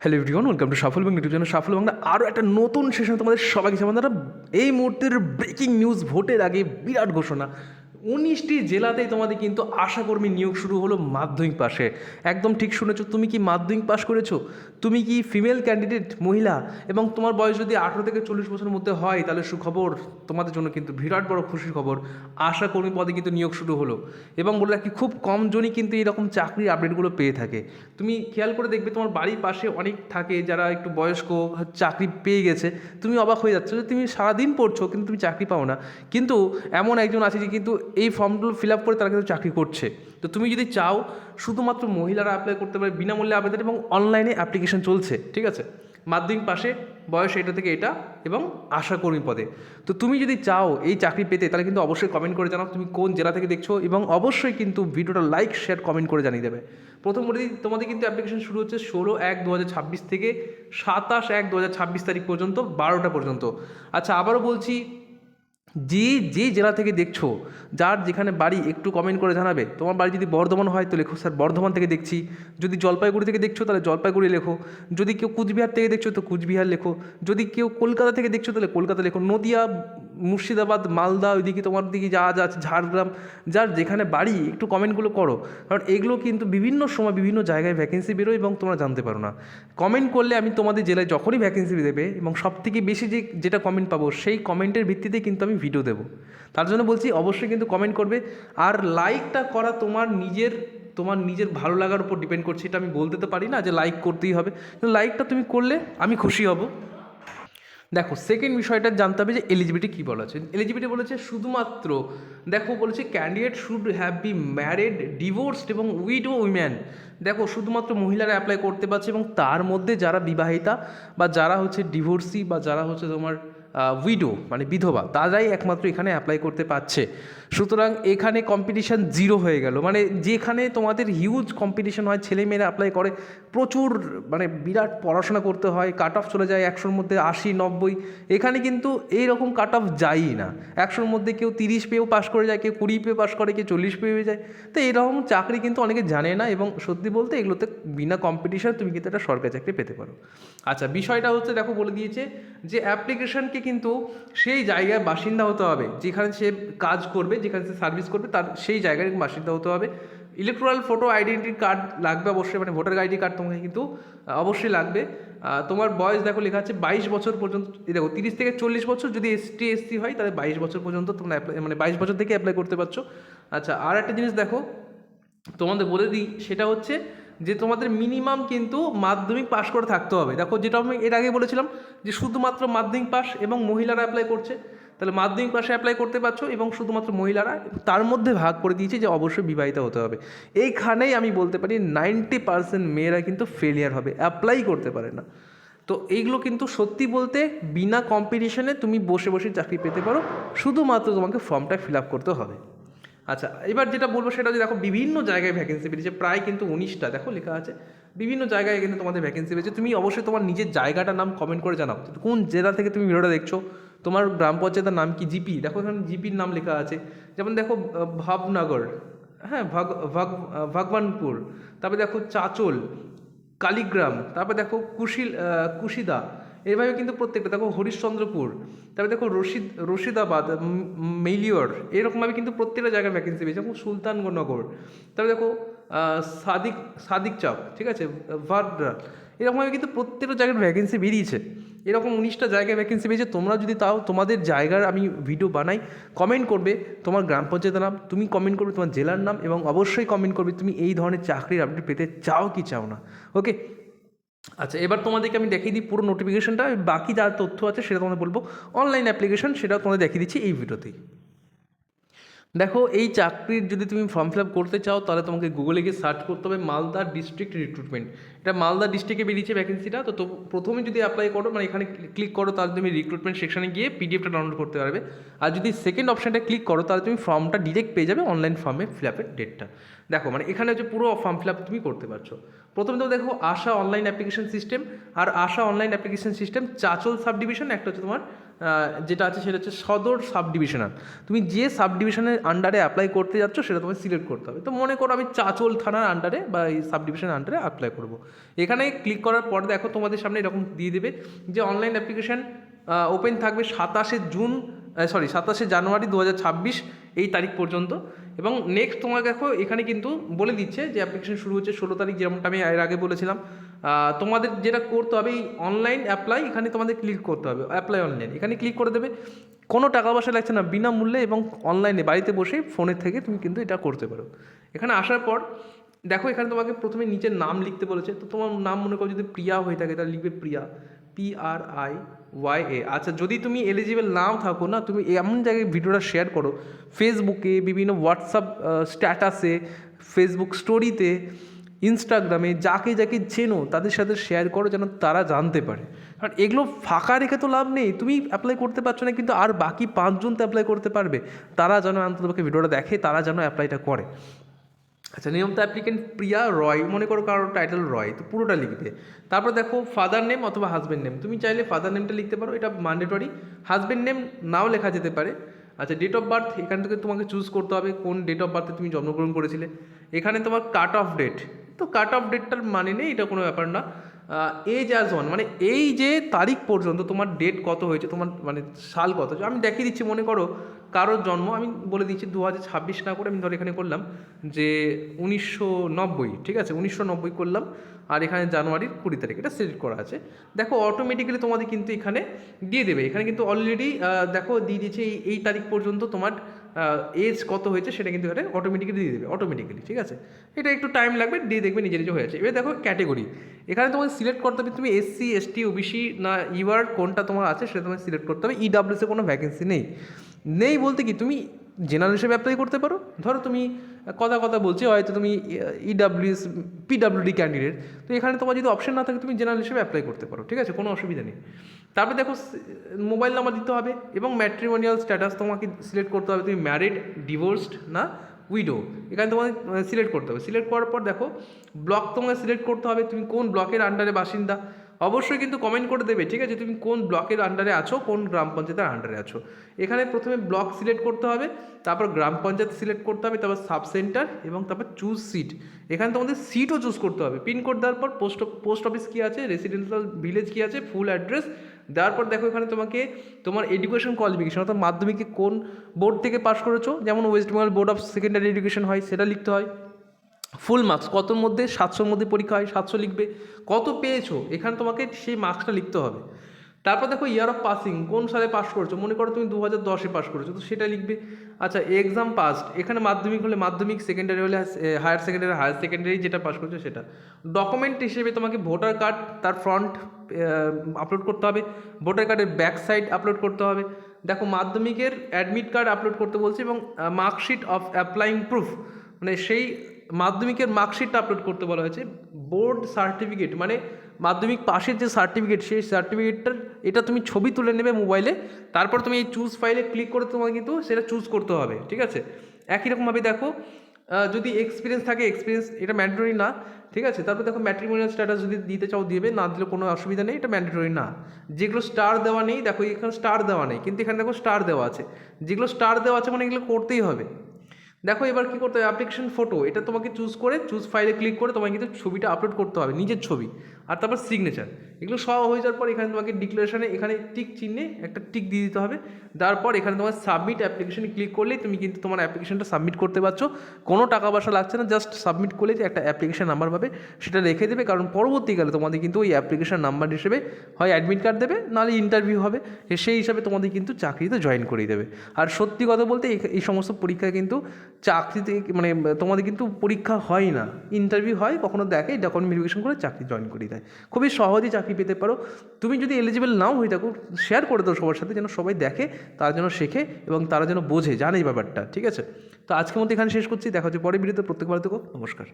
Hello everyone, welcome to Shuffle Bangla YouTube channel Shuffle Bangla. আরও একটা নতুন সেশন তোমাদের সবাইকে যেমন দ্বারা এই মুহূর্তের ব্রেকিং নিউজ, ভোটের আগে বিরাট ঘোষণা। 19টি জেলাতেই তোমাদের কিন্তু আশাকর্মী নিয়োগ শুরু হলো মাধ্যমিক পাশে। একদম ঠিক শুনেছো, তুমি কি মাধ্যমিক পাশ করেছো? তুমি কি ফিমেল ক্যান্ডিডেট, মহিলা, এবং তোমার বয়স যদি 18 থেকে 40 বছরের মধ্যে হয়, তাহলে সুখবর তোমাদের জন্য, কিন্তু বিরাট বড় খুশির খবর। আশাকর্মী পদে কিন্তু নিয়োগ শুরু হলো, এবং বলে রাখি খুব কম জনই কিন্তু এরকম চাকরির আপডেটগুলো পেয়ে থাকে। তুমি খেয়াল করে দেখবে তোমার বাড়ির পাশে অনেক থাকে যারা একটু বয়স্ক, চাকরি পেয়ে গেছে। তুমি অবাক হয়ে যাচ্ছ যে তুমি সারাদিন পড়ছো কিন্তু তুমি চাকরি পাও না। কিন্তু এমন একজন আছে যে কিন্তু এই ফর্মগুলো ফিল আপ করে তারা কিন্তু চাকরি করছে। তো তুমি যদি চাও, শুধুমাত্র মহিলারা অ্যাপ্লাই করতে পারে, বিনামূল্যে আবেদন, এবং অনলাইনে অ্যাপ্লিকেশন চলছে, ঠিক আছে? মাধ্যমিক পাশে, বয়স এটা থেকে এটা, এবং আশাকর্মী পদে। তো তুমি যদি চাও এই চাকরি পেতে, তাহলে কিন্তু অবশ্যই কমেন্ট করে জানাও তুমি কোন জেলা থেকে দেখছো, এবং অবশ্যই কিন্তু ভিডিওটা লাইক, শেয়ার, কমেন্ট করে জানিয়ে দেবে। প্রথম বলে দিই, তোমাদের কিন্তু অ্যাপ্লিকেশন শুরু হচ্ছে 16/1/2026 থেকে 27/1/2026 তারিখ পর্যন্ত, 12টা পর্যন্ত। আচ্ছা, আবারও বলছি, যে জেলা থেকে দেখছো, যার যেখানে বাড়ি, একটু কমেন্ট করে জানাবে। তোমার বাড়ি যদি বর্ধমান হয় তো লেখো স্যার বর্ধমান থেকে দেখছি। যদি জলপাইগুড়ি থেকে দেখছো তাহলে জলপাইগুড়ি লেখো। যদি কেউ কুচবিহার থেকে দেখছো তো কুচবিহার লেখো। যদি কেউ কলকাতা থেকে দেখছো তাহলে কলকাতা লেখো। নদিয়া, মুর্শিদাবাদ, মালদা, ওইদিকে তোমার দিকে যা যা আছে, ঝাড়গ্রাম, যার যেখানে বাড়ি একটু কমেন্টগুলো করো। কারণ এগুলো কিন্তু বিভিন্ন সময় বিভিন্ন জায়গায় ভ্যাকেন্সি বেরোয় এবং তোমরা জানতে পারো না। কমেন্ট করলে আমি তোমাদের জেলায় যখনই ভ্যাকেন্সি দেবে, এবং সবথেকে বেশি যেটা কমেন্ট পাবো, সেই কমেন্টের ভিত্তিতে কিন্তু আমি ভিডিও দেবো। তার জন্য বলছি অবশ্যই কিন্তু কমেন্ট করবে। আর লাইকটা করা তোমার নিজের ভালো লাগার উপর ডিপেন্ড করছে। এটা আমি বলতে তো পারি না যে লাইক করতেই হবে, কিন্তু লাইকটা তুমি করলে আমি খুশি হব। দেখো, সেকেন্ড বিষয়টা জানতে হবে যে এলিজিবিলিটি কী বলা আছে। এলিজিবিলিটি বলেছে শুধুমাত্র, দেখো বলেছে candidate should have B married, divorced এবং উইডো উইম্যান। দেখো, শুধুমাত্র মহিলারা অ্যাপ্লাই করতে পারছে, এবং তার মধ্যে যারা বিবাহিতা, বা যারা হচ্ছে ডিভোর্সি, বা যারা হচ্ছে তোমার উইডো মানে বিধবা, তারাই একমাত্র এখানে অ্যাপ্লাই করতে পারছে। সুতরাং এখানে কম্পিটিশান জিরো হয়ে গেল। মানে যেখানে তোমাদের হিউজ কম্পিটিশান হয়, ছেলেমেয়েরা অ্যাপ্লাই করে, প্রচুর মানে বিরাট পড়াশোনা করতে হয়, কাট অফ চলে যায় 100-র মধ্যে 80-90। এখানে কিন্তু এইরকম কাট অফ যায়ই না। 100-র মধ্যে কেউ 30 পেয়েও পাশ করে যায়, কেউ 20 পেয়ে পাশ করে, কেউ 40 পেয়ে যায়। তো এরকম চাকরি কিন্তু অনেকে জানে না, এবং সত্যি বলতে এগুলোতে বিনা কম্পিটিশান তুমি কিন্তু একটা সরকারি চাকরি পেতে পারো। আচ্ছা, বিষয়টা হচ্ছে, দেখো বলে দিয়েছে যে অ্যাপ্লিকেশনকে কিন্তু সেই জায়গায় বাসিন্দা হতে হবে যেখানে সে কাজ করবে, যেখানে সে সার্ভিস করবে, তার সেই জায়গায় বাসিন্দা হতে হবে। ইলেকট্রাল ফটো আইডেন্টি কার্ড লাগবে অবশ্যই, মানে ভোটার আইডি কার্ড তোমাকে কিন্তু অবশ্যই লাগবে। তোমার বয়স দেখো লেখা আছে 22 বছর পর্যন্ত। দেখো, 30 থেকে 40 বছর, যদি ST/SC হয় তাহলে 22 বছর পর্যন্ত তোমরা অ্যাপ্লাই, মানে 22 বছর থেকে অ্যাপ্লাই করতে পারছো। আচ্ছা, আর একটা জিনিস দেখো তোমাদের বলে দিই, সেটা হচ্ছে যে তোমাদের মিনিমাম কিন্তু মাধ্যমিক পাশ করে থাকতে হবে। দেখো, যেটা আমি এর আগে বলেছিলাম যে শুধুমাত্র মাধ্যমিক পাস এবং মহিলারা অ্যাপ্লাই করছে, তাহলে মাধ্যমিক পাশে অ্যাপ্লাই করতে পারছো, এবং শুধুমাত্র মহিলারা। তার মধ্যে ভাগ করে দিয়েছে যে অবশ্যই বিবাহিতা হতে হবে। এইখানেই আমি বলতে পারি 90% মেয়েরা কিন্তু ফেলিয়ার হবে, অ্যাপ্লাই করতে পারে না। তো এইগুলো কিন্তু সত্যি বলতে বিনা কম্পিটিশনে তুমি বসে বসে চাকরি পেতে পারো, শুধুমাত্র তোমাকে ফর্মটা ফিল আপ করতে হবে। আচ্ছা, এবার যেটা বলবো সেটা হচ্ছে, দেখো বিভিন্ন জায়গায় ভ্যাকেন্সি বেরিয়েছে, প্রায় কিন্তু 19টা দেখো লেখা আছে। বিভিন্ন জায়গায় কিন্তু তোমাদের ভ্যাকেন্সি বেরিয়েছে। তুমি অবশ্যই তোমার নিজের জায়গাটার নাম কমেন্ট করে জানাও, কোন জেলা থেকে তুমি ভিডিওটা দেখছো, তোমার গ্রাম পঞ্চায়েতের নাম কি, জিপি, দেখো এখানে জিপির নাম লেখা আছে। যেমন দেখো ভাবনগর, হ্যাঁ, ভগবানপুর, তারপরে দেখো চাচল, কালীগ্রাম, তারপরে দেখো কুশিদা, এভাবে কিন্তু প্রত্যেকটা, দেখো হরিশ্চন্দ্রপুর, তারপরে দেখো রশিদাবাদ, মেলিওর, এরকমভাবে কিন্তু প্রত্যেকটা জায়গায় ভ্যাকেন্সি পেয়েছে। যেমন সুলতাননগর, তারপরে দেখো সাদিক চাপ, ঠিক আছে, ভাডরা, এরকমভাবে কিন্তু প্রত্যেকটা জায়গায় ভ্যাকেন্সি বেরিয়েছে। এরকম 19টা জায়গায় ভ্যাকেন্সি পেয়েছে। তোমরা যদি তাও তোমাদের জায়গার আমি ভিডিও বানাই, কমেন্ট করবে তোমার গ্রাম পঞ্চায়েতের নাম, তুমি কমেন্ট করবে তোমার জেলার নাম, এবং অবশ্যই কমেন্ট করবে তুমি এই ধরনের চাকরির আপডেট পেতে চাও কি চাও না। ওকে, আচ্ছা, এবার তোমাদেরকে আমি দেখিয়ে দিই পুরো নোটিফিকেশনটা। বাকি যা তথ্য আছে সেটা তোমাদের বলবো। অনলাইন অ্যাপ্লিকেশন সেটা তোমাদের দেখিয়ে দিচ্ছি এই ভিডিওতেই। দেখো, এই চাকরির যদি তুমি ফর্ম ফিল আপ করতে চাও, তাহলে তোমাকে গুগলে গিয়ে সার্চ করতে হবে মালদা ডিস্ট্রিক্ট রিক্রুটমেন্ট। এটা মালদা ডিস্ট্রিক্টে বেরিয়েছে ভ্যাকেন্সিটা। তো প্রথমে যদি অ্যাপ্লাই করো, মানে এখানে ক্লিক করো, তাহলে তুমি রিক্রুটমেন্ট সেকশনে গিয়ে পিডিএফটা ডাউনলোড করতে পারবে। আর যদি সেকেন্ড অপশানটা ক্লিক করো, তাহলে তুমি ফর্মটা ডিরেক্ট পেয়ে যাবে, অনলাইন ফর্মে ফিল আপের ডেটটা। দেখো, মানে এখানে হচ্ছে পুরো ফর্ম ফিল আপ তুমি করতে পারছো। প্রথমে তো দেখো আশা অনলাইন অ্যাপ্লিকেশন সিস্টেম, আর Asha online application system Chanchal sub division, একটা হচ্ছে তোমার যেটা আছে সেটা হচ্ছে সদর সাব ডিভিশনাল। তুমি যে সাব ডিভিশনের আন্ডারে অ্যাপ্লাই করতে যাচ্ছ সেটা তোমায় সিলেক্ট করতে হবে। তো মনে করো আমি চাঁচল থানার আন্ডারে বা এই সাব ডিভিশনের আন্ডারে অ্যাপ্লাই করবো। এখানে ক্লিক করার পর দেখো তোমাদের সামনে এরকম দিয়ে দেবে যে অনলাইন অ্যাপ্লিকেশান ওপেন থাকবে 27 জানুয়ারি 2026 এই তারিখ পর্যন্ত। এবং নেক্সট তোমার দেখো এখানে কিন্তু বলে দিচ্ছে যে অ্যাপ্লিকেশন শুরু হচ্ছে 16 তারিখ, যেমনটা আমি এর আগে বলেছিলাম। তোমাদের যেটা করতে হবে এই অনলাইন অ্যাপ্লাই, এখানে তোমাদের ক্লিক করতে হবে অ্যাপ্লাই অনলাইন, এখানে ক্লিক করে দেবে। কোনো টাকা পয়সা লাগছে না, বিনামূল্যে এবং অনলাইনে বাড়িতে বসে ফোনের থেকে তুমি কিন্তু এটা করতে পারো। এখানে আসার পর দেখো এখানে তোমাকে প্রথমে নিচের নাম লিখতে বলেছে। তো তোমার নাম মনে করো যদি প্রিয়া হয়ে থাকে তাহলে লিখবে প্রিয়া, PRIYA। আচ্ছা, যদি তুমি এলিজিবল নাও থাকো না, তুমি এমন জায়গায় ভিডিওটা শেয়ার করো, ফেসবুকে, বিভিন্ন হোয়াটসঅ্যাপ স্ট্যাটাসে, ফেসবুক স্টোরিতে, ইনস্টাগ্রামে, যাকে যাকে চেনো তাদের সাথে শেয়ার করো যেন তারা জানতে পারে। কারণ এগুলো ফাঁকা রেখে তো লাভ নেই, তুমি অ্যাপ্লাই করতে পারছো না কিন্তু আর বাকি 5 জন তো অ্যাপ্লাই করতে পারবে, তারা যেন অন্ততপক্ষে ভিডিওটা দেখে, তারা যেন অ্যাপ্লাইটা করে। আচ্ছা, নিয়ম তো অ্যাপ্লিকেন্ট প্রিয়া রয়, মনে করো কারোর টাইটেল রয়, তো পুরোটা লিখবে। তারপর দেখো ফাদার নেম অথবা হাজব্যান্ড নেম, তুমি চাইলে ফাদার নেমটা লিখতে পারো, এটা ম্যান্ডেটরি। হাজব্যান্ড নেম নাও লেখা যেতে পারে। আচ্ছা, ডেট অফ বার্থ এখান থেকে তোমাকে চুজ করতে হবে কোন ডেট অফ বার্থে তুমি জন্মগ্রহণ করেছিলে। এখানে তোমার কাট অফ ডেট, তো কাট অফ ডেটটার মানে নেই, এটা কোনো ব্যাপার না। এজ অ্যাজ ওয়ান, মানে এই যে তারিখ পর্যন্ত তোমার ডেট কত হয়েছে, তোমার মানে সাল কত, আমি দেখিয়ে দিচ্ছি। মনে করো কারোর জন্ম, আমি বলে দিচ্ছি 2026 না করে আমি ধর এখানে করলাম যে 1990, ঠিক আছে, 1990 করলাম। আর এখানে জানুয়ারির 20 তারিখ এটা সিলেক্ট করা আছে। দেখো অটোমেটিক্যালি তোমাদের কিন্তু এখানে দিয়ে দেবে। এখানে কিন্তু অলরেডি দেখো দিয়ে দিয়েছে এই তারিখ পর্যন্ত তোমার এজ কত হয়েছে সেটা কিন্তু এখানে অটোমেটিক্যালি দিয়ে দেবে, অটোমেটিক্যালি, ঠিক আছে। এটা একটু টাইম লাগবে, দিয়ে দেখবে নিজে নিজে হয়ে যাচ্ছে। এবার দেখো ক্যাটেগরি, এখানে তোমাকে সিলেক্ট করতে হবে তুমি SC ST OBC না ইউআর কোনটা তোমার আছে সেটা তোমাকে সিলেক্ট করতে হবে। EWS কোনো ভ্যাকেন্সি নেই বলতে কি তুমি জেনারেল হিসেবে অ্যাপ্লাই করতে পারো। ধরো তুমি কথা বলছি, হয়তো তুমি EWS PWD ক্যান্ডিডেট, তো এখানে তোমার যদি অপশন না থাকে তুমি জেনারেল হিসেবে অ্যাপ্লাই করতে পারো, ঠিক আছে, কোনো অসুবিধা নেই। তারপর দেখো মোবাইল নাম্বার দিতে হবে এবং ম্যাট্রিমোনিয়াল স্ট্যাটাস তোমাকে সিলেক্ট করতে হবে, তুমি ম্যারিড, ডিভোর্সড না উইডো, এখানে তোমাকে সিলেক্ট করতে হবে। সিলেক্ট করার পর দেখো ব্লক তোমাকে সিলেক্ট করতে হবে, তুমি কোন ব্লকের আন্ডারে বাসিন্দা, অবশ্যই কিন্তু কমেন্ট করে দেবে, ঠিক আছে, তুমি কোন ব্লকের আন্ডারে আছো, কোন গ্রাম পঞ্চায়েতের আন্ডারে আছো। এখানে প্রথমে ব্লক সিলেক্ট করতে হবে, তারপর গ্রাম পঞ্চায়েত সিলেক্ট করতে হবে, তারপর সাব সেন্টার এবং তারপর চুজ সিট। এখানে তোমাদের সিটও চুজ করতে হবে। পিনকোড দেওয়ার পর পোস্ট অফিস কী আছে, রেসিডেন্সিয়াল ভিলেজ কী আছে, ফুল অ্যাড্রেস দেওয়ার পর দেখো এখানে তোমাকে তোমার এডুকেশন কোয়ালিফিকেশন অর্থাৎ মাধ্যমিকে কোন বোর্ড থেকে পাস করেছো, যেমন West Bengal board of secondary education হয় সেটা লিখতে হয়। ফুল মার্কস কতর মধ্যে, 700-র মধ্যে পরীক্ষা হয়, 700 লিখবে। কত পেয়েছো এখানে তোমাকে সেই মার্কসটা লিখতে হবে। তারপর দেখো ইয়ার অফ পাসিং, কোন সালে পাস করেছো, মনে করো তুমি 2010-এ পাস করেছো, তো সেটা লিখবে। আচ্ছা, এক্সাম পাসড, এখানে মাধ্যমিক হলে মাধ্যমিক, সেকেন্ডারি হলে হায়ার সেকেন্ডারি যেটা পাস করেছো সেটা। ডকুমেন্ট হিসেবে তোমাকে ভোটার কার্ড, তার ফ্রন্ট আপলোড করতে হবে, ভোটার কার্ডের ব্যাক সাইড আপলোড করতে হবে। দেখো মাধ্যমিকের অ্যাডমিট কার্ড আপলোড করতে বলছে এবং মার্কশিট অফ অ্যাপ্লাইং প্রুফ, মানে সেই মাধ্যমিকের মার্কশিটটা আপলোড করতে বলা হয়েছে। বোর্ড সার্টিফিকেট মানে মাধ্যমিক পাশের যে সার্টিফিকেট, সেই সার্টিফিকেটটার এটা তুমি ছবি তুলে নেবে মোবাইলে, তারপর তুমি এই চুজ ফাইলে ক্লিক করে তোমাকে কিন্তু সেটা চুজ করতে হবে, ঠিক আছে। একই রকমভাবে দেখো যদি এক্সপিরিয়েন্স থাকে, এক্সপিরিয়েন্স এটা ম্যান্ডেটরি না, ঠিক আছে। তারপর দেখো ম্যাট্রিমোনিয়াল স্ট্যাটাস যদি দিতে চাও দিবে, না দিলে কোনো অসুবিধা নেই, এটা ম্যান্ডেটরি না। যেগুলো স্টার দেওয়া নেই, দেখো এখানে স্টার দেওয়া নেই কিন্তু এখানে দেখো স্টার দেওয়া আছে, যেগুলো স্টার দেওয়া আছে মানে এগুলো করতেই হবে। দেখো এবার কী করতে হবে, অ্যাপ্লিকেশন ফটো, এটা তোমাকে চুজ করে চুজ ফাইলে ক্লিক করে তোমাকে কিন্তু ছবিটা আপলোড করতে হবে, নিজের ছবি, আর তারপর সিগনেচার। এগুলো সব হয়ে যাওয়ার পর এখানে তোমাকে ডিক্লারেশনে এখানে টিক চিহ্নে একটা টিক দিয়ে দিতে হবে। তারপর এখানে তোমার সাবমিট অ্যাপ্লিকেশনে ক্লিক করলেই তুমি কিন্তু তোমার অ্যাপ্লিকেশনটা সাবমিট করতে পারছো। কোনো টাকা পয়সা লাগছে না, জাস্ট সাবমিট করলে যে একটা অ্যাপ্লিকেশন নাম্বার পাবে সেটা রেখে দেবে, কারণ পরবর্তীকালে তোমাদের কিন্তু ওই অ্যাপ্লিকেশন নাম্বার হিসেবে হয় অ্যাডমিট কার্ড দেবে, নাহলে ইন্টারভিউ হবে, সেই হিসাবে তোমাদের কিন্তু চাকরিতে জয়েন করিয়ে দেবে। আর সত্যি কথা বলতে এই সমস্ত পরীক্ষায় কিন্তু চাকরিতে মানে তোমাদের কিন্তু পরীক্ষা হয় না, ইন্টারভিউ হয়, কখনো দেখে ডকুমেন্ট ভেরিফিকেশন করে চাকরি জয়েন করিয়ে দেয়। খুবই সহজেই চাকরি পেতে পারো। তুমি যদি এলিজিবল নাও হয়ে থাকো, শেয়ার করে দাও সবার সাথে, যেন সবাই দেখে, তারা যেন শেখে এবং তারা যেন বোঝে, জানে এই ব্যাপারটা, ঠিক আছে। তো আজকের মধ্যে এখানে শেষ করছি, দেখা হচ্ছে পরের ভিডিওতে। প্রত্যেকবার দেখো, নমস্কার।